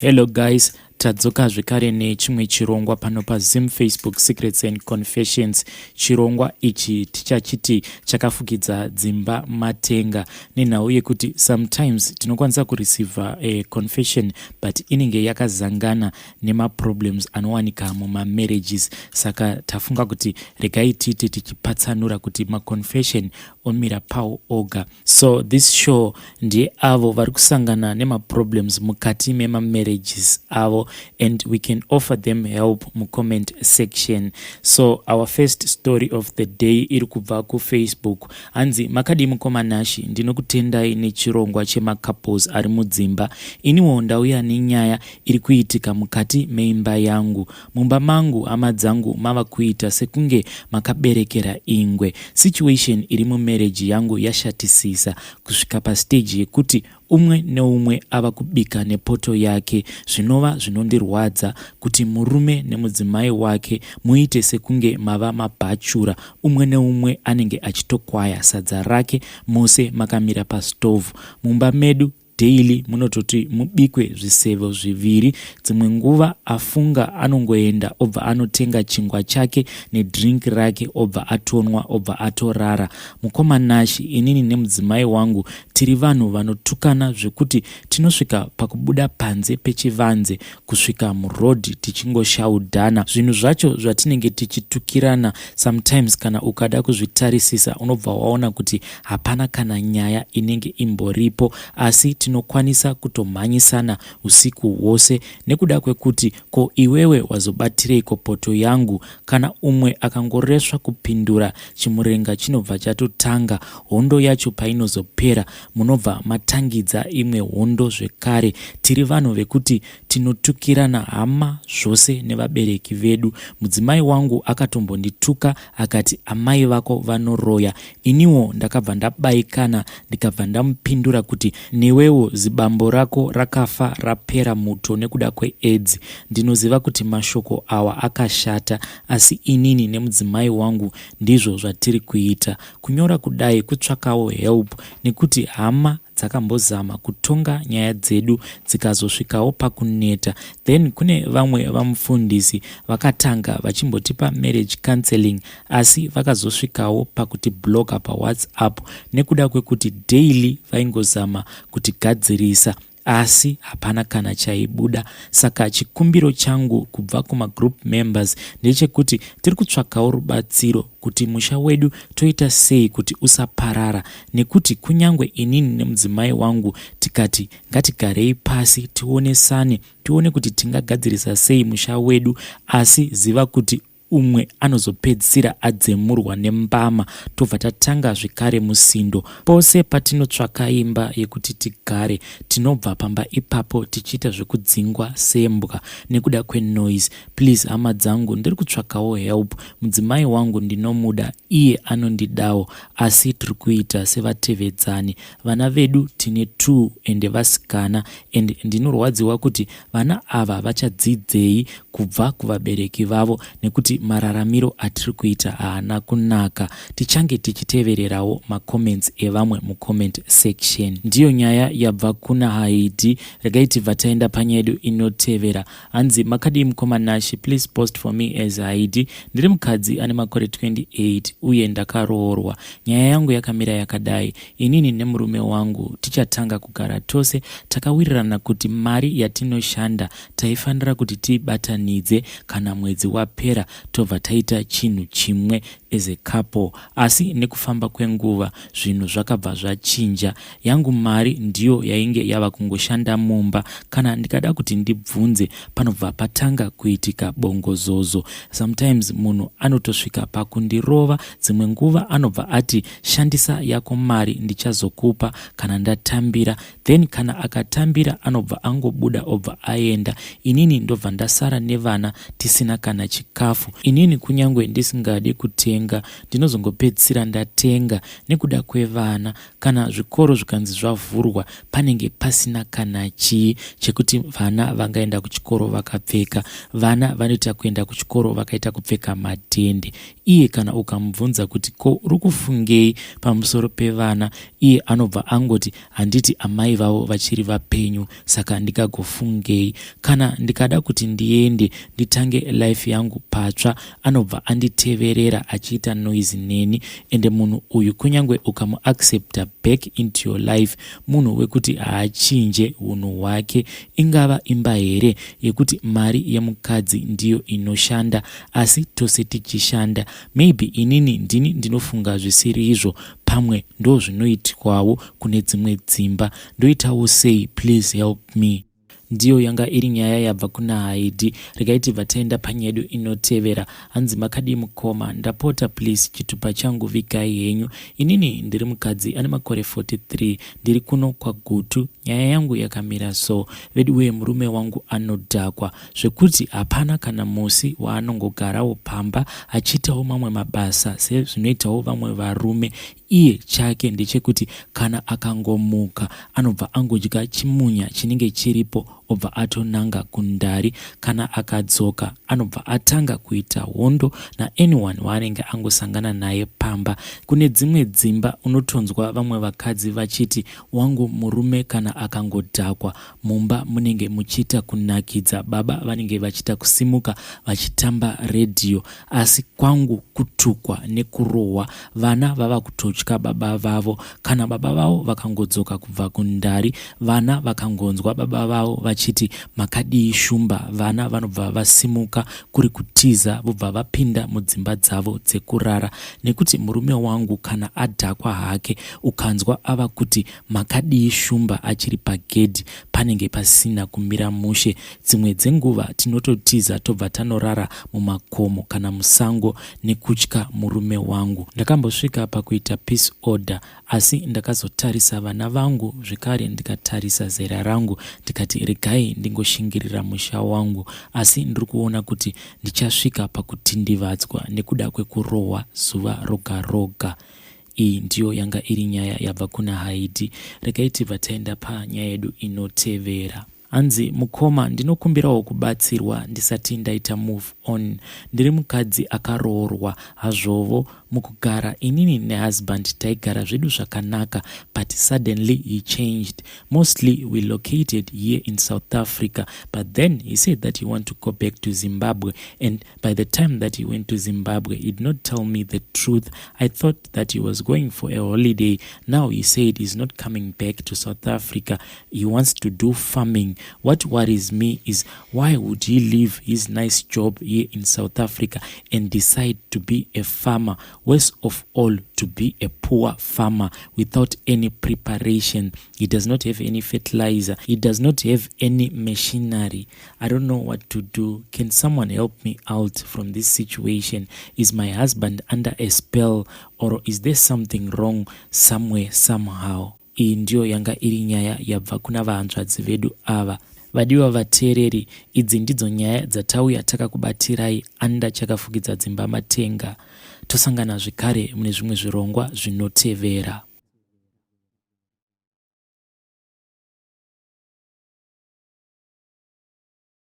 Hello guys, tadzoka zvekare nechimwe chirongwa pano paZim Facebook Secrets and Confessions. Chirongwa ichi tichachiti Chakafukidza Dzimba Matenga. Nenhau yekuti sometimes tinokwanisa kureceive a confession but inenge yakazangana nema problems anowanika muma marriages. Saka tafunga kuti regai tiite tichipatsanura kuti ma confession omira pawo oga. So this show ndiye avo vari kusangana nema problems mukati mema marriages avo, and we can offer them help mu comment section. So our first story of the day iri kubva ku Facebook. Hanzi makadi mukomanashi ndinokutendai nechirongwa chema couples ari mudzimba. Iniwo ndauya nenyaya iri kuitika mukati meimba yangu. Mumba mangu hama dzangu mava kuita sekunge makaberekera ingwe. Situation iri mu marriage yangu yashatisisa kusvika pa stage yekuti umwe neumwe ava kubika nepoto yake. Zvinova zvinondirwadza kuti murume nemudzimai wake muite sekunge mava mabhachura. Umwe neumwe anenge achitokwaya sadza rake, mose makamira pasitovu. Mumba medu daily munototi mubikwe zvisevo zviviri. Dzimwe nguva afunga anongoenda obva anotenga chingwa chake nedrink rake obva atonwa obva atorara. Mukomanashi inini nemudzimai wangu tiri vanhu vanotukana zvekuti tinosvika pakubuda panze pechivanze kusvika murodhi tichingoshaudhana. Zvinhu zvacho zvatinenge tichitukirana sometimes kana ukada kuzvitarisisa unobva waona kuti hapana kana nyaya inenge imboripo, asi tinokwanisa kutomhanyisana usiku hwose nekuda kwekuti ko iwewe wazobatireiko poto yangu. Kana umwe akangoreswa kupindura chimurenga chinobva chatotanga, hondo yacho painozopera munobva matangidza imwe hondo zvekare. Tiri vanhu vekuti tinotukirana hama zvose nevabereki vedu. Mudzimai wangu akatombondituka akati amai vako vanoroya. Iniwo ndakabva ndabaikana ndikabva ndamupindura kuti newewo zibambo rako rakafa rapera muto nekuda kweAIDS. Ndinoziva kuti mashoko awa akashata, asi inini nemudzimai wangu ndizvo zvatiri kuita. Kunyora kudai kutsvakawo help nekuti hama dzakambozama kutonga nyaya dzedu dzikazosvikawo pakuneta. Then kune vamwe vamufundisi vakatanga vachimbotipa marriage counseling, asi vakazosvikawo pakuti bloga paWhatsApp nekuda kwekuti daily vaingozama kutigadzirisa asi hapana kana chaibuda. Saka chikumbiro changu kubva kumagroup members ndechekuti tiri kutsvakawo rubatsiro kuti musha wedu toita sei kuti usaparara, nekuti kunyangwe inini nemudzimai wangu tikati ngatigarei pasi tionesane tione kuti tingagadzirisa sei musha wedu, asi ziva kuti umwe anozopedzisira adzemurwa nembama. Tobva tatanga zvekare musindo. Pose patinotsvaka imba yekuti tigare tinobva pamba ipapo tichiita zvekudzingwa sembwa nekuda kwenoise. Please hama dzangu, ndiri kutsvakawo help. Mudzimai wangu ndinomuda, iye anondidawo, asi tiri kuita sevatevedzani. Vana vedu tine 2 ende vasikana, and ndinorwadziwa kuti vana ava vachadzidzei kubva kuvabereki vavo nekuti mararamiro atiri kuita haana kunaka. Tichange tichitevererawo macomments evamwe mucomment section. Ndiyo nyaya yabva kuna Haiti. Regai tibva taenda panyaya yedu inotevera. Hanzi makadi mukomanashi, please post for me as Haiti. Ndiri mukadzi ane makore 28 uye ndakaroorwa. Nyaya yangu yakamira yakadai. Inini nemurume wangu tichatanga kugara tose takawirirana kuti mari yatinoshanda taifanira kuti tiibatanidze kana mwedzi wapera tobva taita chinhu chimwe as a couple. Asi nekufamba kwenguva zvinhu zvakabva zvachinja. Yangu mari ndiyo yainge yava kungoshanda mumba. Kana ndikada kuti ndibvunze panobva patanga kuitika bongozozo. Sometimes munhu anotosvika pakundirova. Dzimwe nguva anobva ati shandisa yako mari ndichazokupa kana ndatambira. Then kana akatambira anobva angobuda obva aenda. Inini ndobva ndasara nevana tisina kana chikafu. Inini kunyangwe ndisingadi kutenga ndinozongopedzisira ndatenga nekuda kwevana. Kana zvikoro zvikanzi zvavhurwa panenge pasina kana chii chekuti vana vangaenda kuchikoro vakapfeka. Vana vanoita kuenda kuchikoro vakaita kupfeka madhende. Iye kana ukamubvunza kuti ko uri kufungei pamusoro pevana, iye anobva angoti handiti amai vavo vachiri vapenyu saka ndikagofungei. Kana ndikada kuti ndiende nditange life yangu patsva, anobva anditeverera achiita noise neni. Ende munhu uyu kunyangwe ukamuaccepta back into your life, munhu wekuti haachinje unhu hwake. Ingava imba here yekuti mari yemukadzi ndiyo inoshanda, asi tose tichishanda. Maybe inini ndini ndinofunga zvisiri izvo, pamwe ndo zvinoitwawo kune dzimwe dzimba. Ndoitawo sei, please help me. Ndiyo yanga iri nyaya yabva kuna Haidhi. Regai vataenda panyaya yedu inotevera. Hanzi makadi mukoma, ndapota please chitupa changu vigai henyu. Inini ndiri mukadzi ane makore 43, ndiri kuno kwaGutu. Nyaya yangu yakamira so, vedu murume wangu anodhakwa zvekuti hapana kana musi waanongogarawo pamba achiitawo mamwe mabasa sezvinoitawo vamwe varume. Iye chake ndechekuti kana akangomuka anobva angodya chimunya chinenge chiripo obva atonanga kundari. Kana akadzoka anobva atanga kuita hondo na anyone waanenge angosangana naye pamba. Kune dzimwe dzimba unotonzwa vamwe vakadzi vachiti wangu murume kana akangodhakwa mumba munenge muchiita kunakidza, baba vanenge vachiita kusimuka vachitamba redhiyo. Asi kwangu kutukwa nekurohwa, vana vava kutotya baba vavo. Kana baba vavo vakangodzoka kubva kundari, vana vakangonzwa baba vavo vachiti makadii shumba, vana vanobva vasimuka kuri kutiza vobva vapinda mudzimba dzavo dzekurara. Nekuti murume wangu kana adhakwa hake ukanzwa ava kuti makadii shumba achiri pagedhi, panenge pasina kumira mushe. Dzimwe dzenguva tinototiza tobva tanorara mumakomo kana musango nekutya murume wangu. Ndakambosvika pakuita peace order, asi ndakazotarisa vana vangu zvekare ndikatarisa zera rangu ndikati regai ndingoshingirira musha wangu. Asi ndiri kuona kuti ndichasvika pakutindivadzwa nekuda kwekurohwa zuva roga roga. Iyi ndiyo yanga iri nyaya yabva kuna Haidhi. Regai vataenda panyaya yedu inotevera. Hanzi mukoma, ndinokumbirawo kubatsirwa ndisati ndaita move on. Ndiri mukadzi akaroorwa hazvovo mukugara. Inini nehusband taigara zvedu zvakanaka, but suddenly he changed. Mostly we located here in South Africa, but then he said that he want to go back to Zimbabwe, and by the time that he went to Zimbabwe he did not tell me the truth. I thought that he was going for a holiday. Now he said he's not coming back to South Africa, he wants to do farming. What worries me is why would he leave his nice job here in South Africa and decide to be a farmer? Worst of all, to be a poor farmer without any preparation. He does not have any fertilizer. He does not have any machinery. I don't know what to do. Can someone help me out from this situation? Is my husband under a spell, or is there something wrong somewhere somehow? Iyi ndiyo yanga iri nyaya yabva kuna vahanzvadzi vedu ava. Vadiwa vateereri, idzi ndidzo nyaya dzatauya takakubatirai anda Chakafukidza Dzimba Matenga. Tosangana zvekare mune zvimwe zvirongwa zvinotevera.